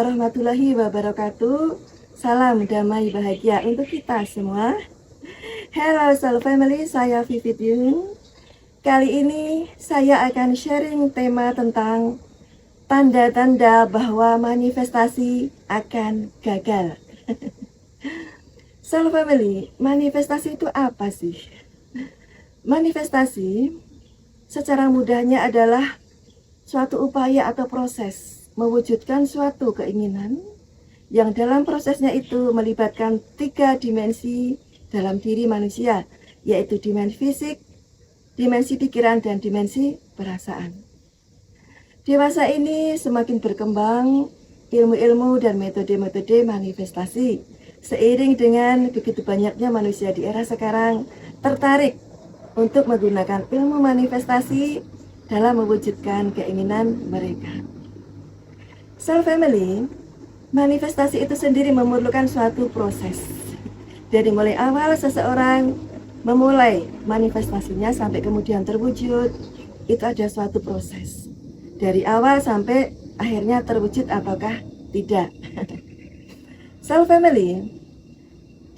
warahmatullahi wabarakatuh. Salam damai bahagia untuk kita semua. Hello Soul Family, saya Vivit Yung. Kali ini saya akan sharing tema tentang tanda-tanda bahwa manifestasi akan gagal. Soul Family, manifestasi itu apa sih? Manifestasi secara mudahnya adalah suatu upaya atau proses mewujudkan suatu keinginan yang dalam prosesnya itu melibatkan 3 dimensi dalam diri manusia, yaitu dimensi fisik, dimensi pikiran, dan dimensi perasaan. Di masa ini semakin berkembang ilmu-ilmu dan metode-metode manifestasi. Seiring dengan begitu banyaknya manusia di era sekarang tertarik untuk menggunakan ilmu manifestasi dalam mewujudkan keinginan mereka. Soul Family, manifestasi itu sendiri memerlukan suatu proses. Dari mulai awal seseorang memulai manifestasinya sampai kemudian terwujud, itu ada suatu proses. Dari awal sampai akhirnya terwujud ataukah tidak. Soul Family,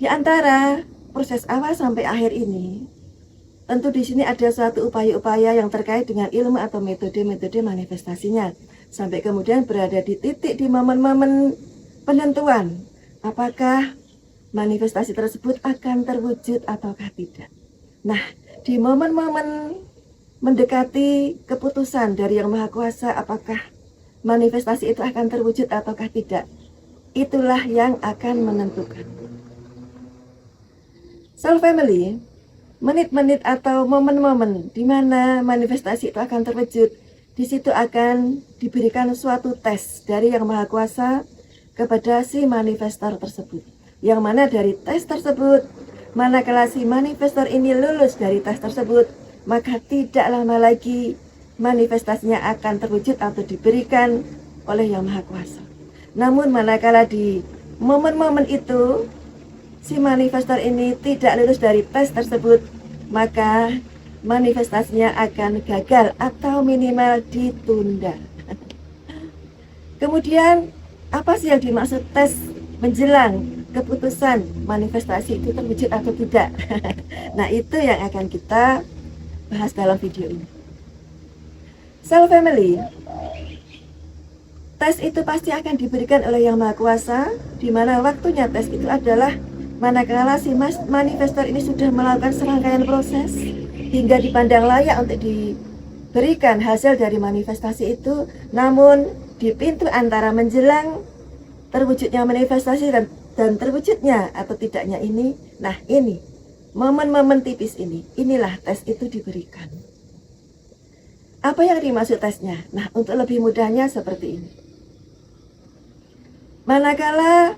di antara proses awal sampai akhir ini, tentu di sini ada suatu upaya-upaya yang terkait dengan ilmu atau metode-metode manifestasinya. Sampai kemudian berada di titik di momen-momen penentuan apakah manifestasi tersebut akan terwujud ataukah tidak. Nah, di momen-momen mendekati keputusan dari Yang Maha Kuasa apakah manifestasi itu akan terwujud ataukah tidak, itulah yang akan menentukan. Soul Family, menit-menit atau momen-momen di mana manifestasi itu akan terwujud, di situ akan diberikan suatu tes dari Yang Maha Kuasa kepada si manifestor tersebut. Yang mana dari tes tersebut, manakala si manifestor ini lulus dari tes tersebut, maka tidak lama lagi manifestasinya akan terwujud atau diberikan oleh Yang Maha Kuasa. Namun manakala di momen-momen itu, si manifestor ini tidak lulus dari tes tersebut, maka manifestasinya akan gagal atau minimal ditunda. Kemudian apa sih yang dimaksud tes menjelang keputusan manifestasi itu terwujud atau tidak? Nah, itu yang akan kita bahas dalam video ini. Soul Family, tes itu pasti akan diberikan oleh Yang Maha Kuasa, di mana waktunya tes itu adalah manakala si manifestor ini sudah melakukan serangkaian proses hingga dipandang layak untuk diberikan hasil dari manifestasi itu, namun di pintu antara menjelang terwujudnya manifestasi dan terwujudnya atau tidaknya ini, nah ini momen-momen tipis ini, inilah tes itu diberikan. Apa yang dimaksud tesnya? Nah, untuk lebih mudahnya seperti ini. Manakala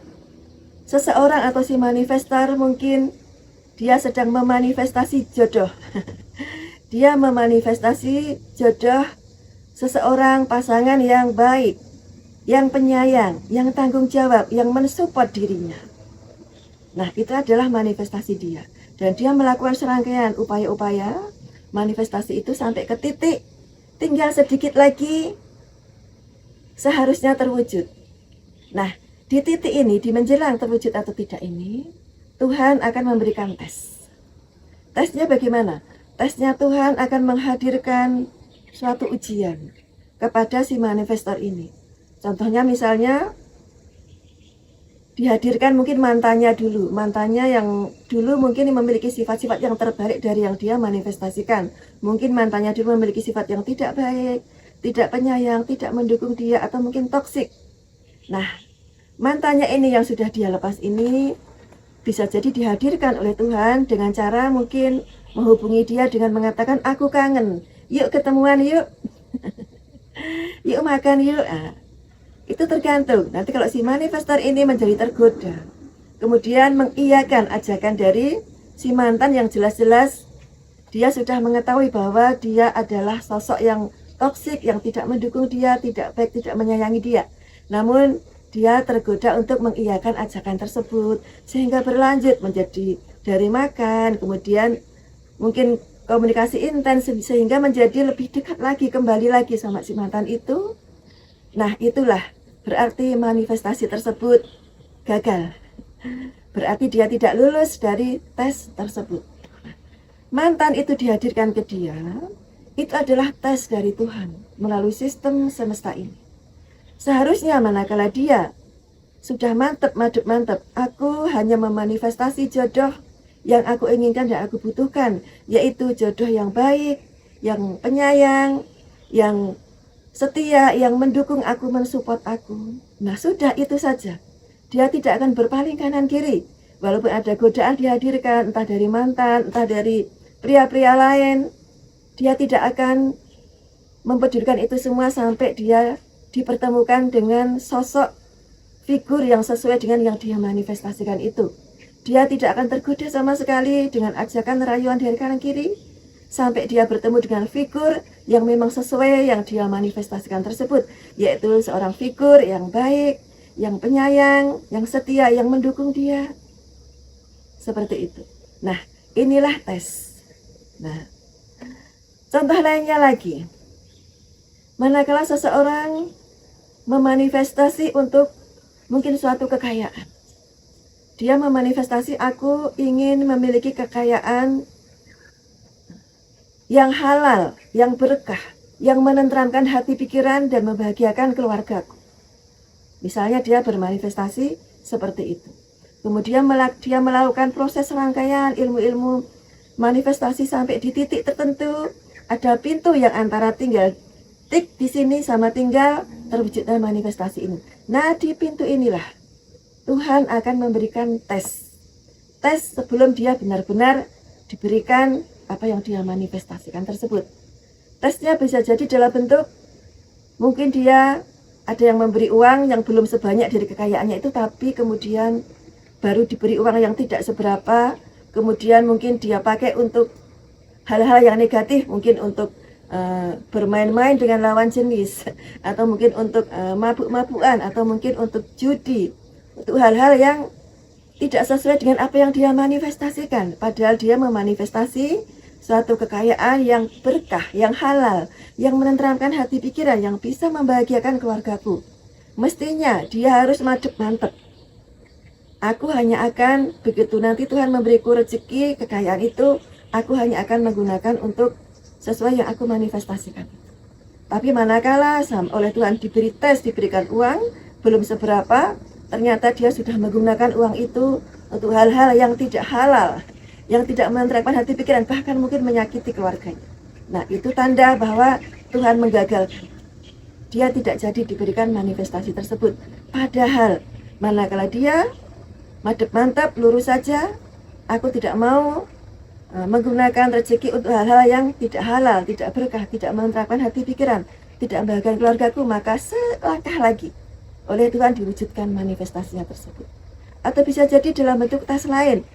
seseorang atau si manifestor mungkin dia sedang memanifestasi jodoh. Dia memanifestasi jodoh seseorang pasangan yang baik, yang penyayang, yang tanggung jawab, yang mensupport dirinya. Nah, itu adalah manifestasi dia. Dan dia melakukan serangkaian upaya-upaya manifestasi itu sampai ke titik tinggal sedikit lagi seharusnya terwujud. Nah, di titik ini, di menjelang terwujud atau tidak ini, Tuhan akan memberikan tes. Tesnya bagaimana? Tesnya Tuhan akan menghadirkan suatu ujian kepada si manifestor ini. Contohnya misalnya dihadirkan mungkin mantannya dulu. Mantannya yang dulu mungkin memiliki sifat-sifat yang terbalik dari yang dia manifestasikan. Mungkin mantannya dulu memiliki sifat yang tidak baik, tidak penyayang, tidak mendukung dia, atau mungkin toksik. Nah, mantannya ini yang sudah dia lepas ini bisa jadi dihadirkan oleh Tuhan dengan cara mungkin menghubungi dia dengan mengatakan, aku kangen, yuk ketemuan yuk, yuk makan yuk. Nah, itu tergantung. Nanti kalau si manifestor ini menjadi tergoda, kemudian mengiyakan ajakan dari si mantan yang jelas-jelas dia sudah mengetahui bahwa dia adalah sosok yang toksik, yang tidak mendukung dia, tidak baik, tidak menyayangi dia. Namun dia tergoda untuk mengiyakan ajakan tersebut, sehingga berlanjut menjadi dari makan, kemudian mungkin komunikasi intens sehingga menjadi lebih dekat lagi, kembali lagi sama si mantan itu. Nah, itulah berarti manifestasi tersebut gagal. Berarti dia tidak lulus dari tes tersebut. Mantan itu dihadirkan ke dia, itu adalah tes dari Tuhan melalui sistem semesta ini. Seharusnya manakala dia sudah mantep, aku hanya memanifestasi jodoh yang aku inginkan dan aku butuhkan, yaitu jodoh yang baik, yang penyayang, yang setia, yang mendukung aku, mensupport aku. Nah, sudah itu saja. Dia tidak akan berpaling kanan kiri. Walaupun ada godaan dihadirkan, entah dari mantan, entah dari pria-pria lain, dia tidak akan mempedulikan itu semua sampai dia dipertemukan dengan sosok figur yang sesuai dengan yang dia manifestasikan itu. Dia tidak akan tergoda sama sekali dengan ajakan rayuan dari kanan kiri, sampai dia bertemu dengan figur yang memang sesuai yang dia manifestasikan tersebut, yaitu seorang figur yang baik, yang penyayang, yang setia, yang mendukung dia. Seperti itu. Nah, inilah tes. Nah, contoh lainnya lagi. Manakala seseorang memanifestasi untuk mungkin suatu kekayaan. Dia memanifestasi, aku ingin memiliki kekayaan yang halal, yang berkah, yang menenteramkan hati pikiran dan membahagiakan keluargaku. Misalnya dia bermanifestasi seperti itu. Kemudian dia melakukan proses rangkaian ilmu-ilmu manifestasi sampai di titik tertentu. Ada pintu yang antara tinggal tik di sini sama tinggal terwujudnya manifestasi ini. Nah, di pintu inilah Tuhan akan memberikan tes. Tes sebelum dia benar-benar diberikan apa yang dia manifestasikan tersebut. Tesnya bisa jadi dalam bentuk, mungkin dia ada yang memberi uang yang belum sebanyak dari kekayaannya itu, tapi kemudian baru diberi uang yang tidak seberapa, kemudian mungkin dia pakai untuk hal-hal yang negatif, mungkin untuk bermain-main dengan lawan jenis, atau mungkin untuk mabuk-mabukan, atau mungkin untuk judi, untuk hal-hal yang tidak sesuai dengan apa yang dia manifestasikan. Padahal dia memanifestasi suatu kekayaan yang berkah, yang halal, yang menenteramkan hati pikiran, yang bisa membahagiakan keluargaku. Mestinya dia harus mantep. Aku hanya akan, begitu nanti Tuhan memberiku rezeki, kekayaan itu, aku hanya akan menggunakan untuk sesuai yang aku manifestasikan. Tapi manakala oleh Tuhan diberi tes, diberikan uang, belum seberapa, ternyata dia sudah menggunakan uang itu untuk hal-hal yang tidak halal, yang tidak menenteramkan hati pikiran, bahkan mungkin menyakiti keluarganya. Nah, itu tanda bahwa Tuhan menggagalkan. Dia tidak jadi diberikan manifestasi tersebut. Padahal manakala dia mantap, lurus saja, aku tidak mau menggunakan rezeki untuk hal-hal yang tidak halal, tidak berkah, tidak menenteramkan hati pikiran, tidak membahagiakan keluargaku, maka selangkah lagi oleh Tuhan diwujudkan manifestasinya tersebut. Atau bisa jadi dalam bentuk tes lain.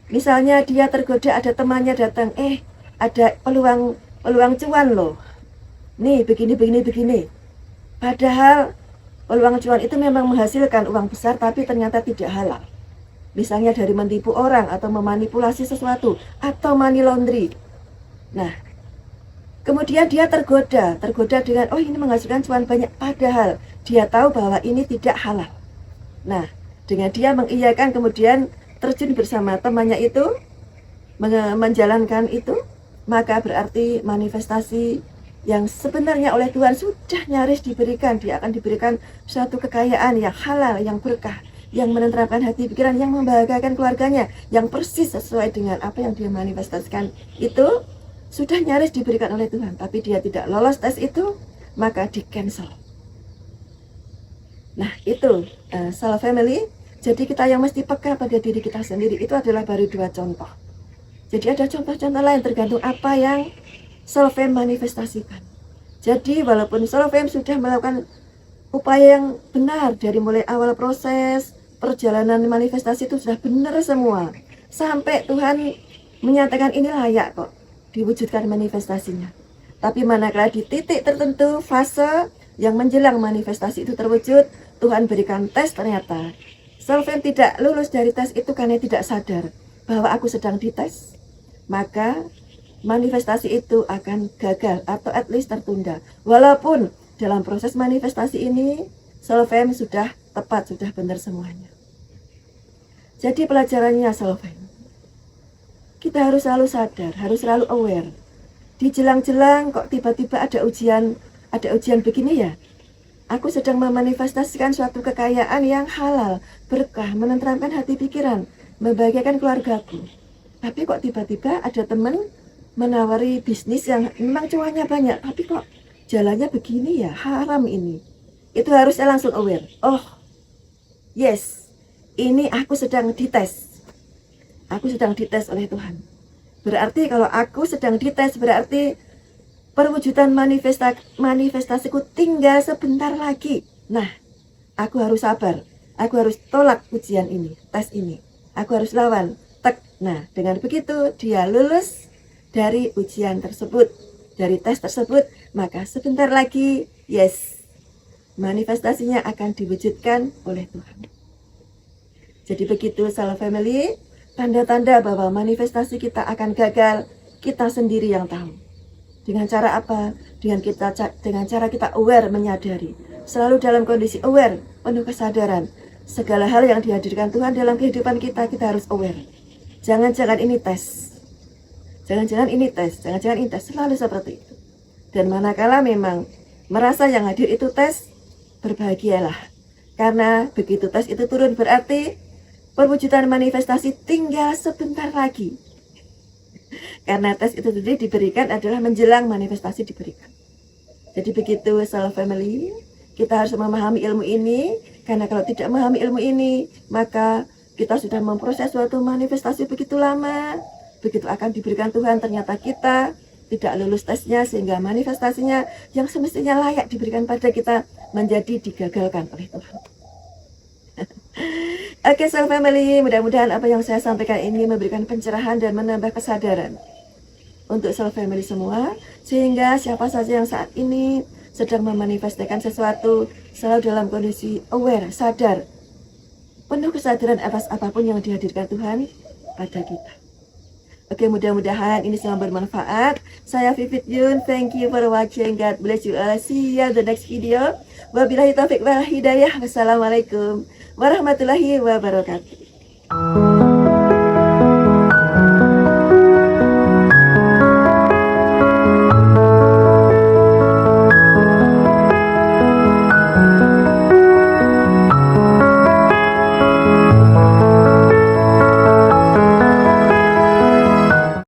Misalnya dia tergoda, ada temannya datang, ada peluang cuan loh. Nih, begini. Padahal peluang cuan itu memang menghasilkan uang besar, tapi ternyata tidak halal. Misalnya dari menipu orang, atau memanipulasi sesuatu, atau money laundry. Nah, kemudian dia tergoda dengan, ini menghasilkan cuan banyak, padahal dia tahu bahwa ini tidak halal. Nah, dengan dia mengiyakan, kemudian terjun bersama temannya itu, menjalankan itu, maka berarti manifestasi yang sebenarnya oleh Tuhan sudah nyaris diberikan. Dia akan diberikan suatu kekayaan yang halal, yang berkah, yang menenteramkan hati pikiran, yang membahagiakan keluarganya, yang persis sesuai dengan apa yang dia manifestasikan itu, sudah nyaris diberikan oleh Tuhan. Tapi dia tidak lolos tes itu, maka di cancel. Nah, itu self family. Jadi kita yang mesti peka pada diri kita sendiri. Itu adalah baru 2 contoh. Jadi ada contoh-contoh lain tergantung apa yang self fame manifestasikan. Jadi walaupun self fame sudah melakukan upaya yang benar dari mulai awal proses perjalanan manifestasi itu sudah benar semua, sampai Tuhan menyatakan ini layak kok diwujudkan manifestasinya. Tapi manakala di titik tertentu fase yang menjelang manifestasi itu terwujud, Tuhan berikan tes, ternyata self-fame tidak lulus dari tes itu karena tidak sadar bahwa aku sedang dites, maka manifestasi itu akan gagal atau at least tertunda. Walaupun dalam proses manifestasi ini Solfem sudah tepat, sudah benar semuanya. Jadi pelajarannya Solfem, kita harus selalu sadar, harus selalu aware. Di jelang-jelang kok tiba-tiba ada ujian begini ya. Aku sedang memanifestasikan suatu kekayaan yang halal, berkah, menenteramkan hati pikiran, membahagiakan keluargaku. Tapi kok tiba-tiba ada teman menawari bisnis yang memang cuannya banyak, tapi kok jalannya begini ya, haram ini. Itu harusnya langsung aware. Oh, yes, ini aku sedang dites. Aku sedang dites oleh Tuhan. Berarti kalau aku sedang dites, berarti perwujudan manifestasiku tinggal sebentar lagi. Nah, aku harus sabar. Aku harus tolak ujian ini, tes ini. Aku harus lawan. Tek. Nah, dengan begitu dia lulus dari ujian tersebut, dari tes tersebut. Maka sebentar lagi, yes, manifestasinya akan diwujudkan oleh Tuhan. Jadi begitu Salam Family, tanda-tanda bahwa manifestasi kita akan gagal, kita sendiri yang tahu. Dengan cara apa? Dengan cara kita aware, menyadari. Selalu dalam kondisi aware, penuh kesadaran. Segala hal yang dihadirkan Tuhan dalam kehidupan kita, kita harus aware. Jangan-jangan ini tes. Jangan-jangan ini tes. Jangan-jangan ini tes. Selalu seperti itu. Dan manakala memang merasa yang hadir itu tes, berbahagialah. Karena begitu tes itu turun berarti perwujudan manifestasi tinggal sebentar lagi. Karena tes itu sendiri diberikan adalah menjelang manifestasi diberikan. Jadi begitu Salam Family, kita harus memahami ilmu ini. Karena kalau tidak memahami ilmu ini, maka kita sudah memproses suatu manifestasi begitu lama. Begitu akan diberikan Tuhan, ternyata kita tidak lulus tesnya, sehingga manifestasinya yang semestinya layak diberikan pada kita menjadi digagalkan oleh Tuhan. Oke Salam Family, mudah-mudahan apa yang saya sampaikan ini memberikan pencerahan dan menambah kesadaran untuk Salam Family semua, sehingga siapa saja yang saat ini sedang memanifestasikan sesuatu selalu dalam kondisi aware, sadar, penuh kesadaran atas apapun yang dihadirkan Tuhan pada kita. Oke, mudah-mudahan ini semua bermanfaat. Saya Vivit Yun, thank you for watching. God bless you all. See you the next video. Wabillahi taufiq wal hidayah. Wassalamualaikum warahmatullahi wabarakatuh.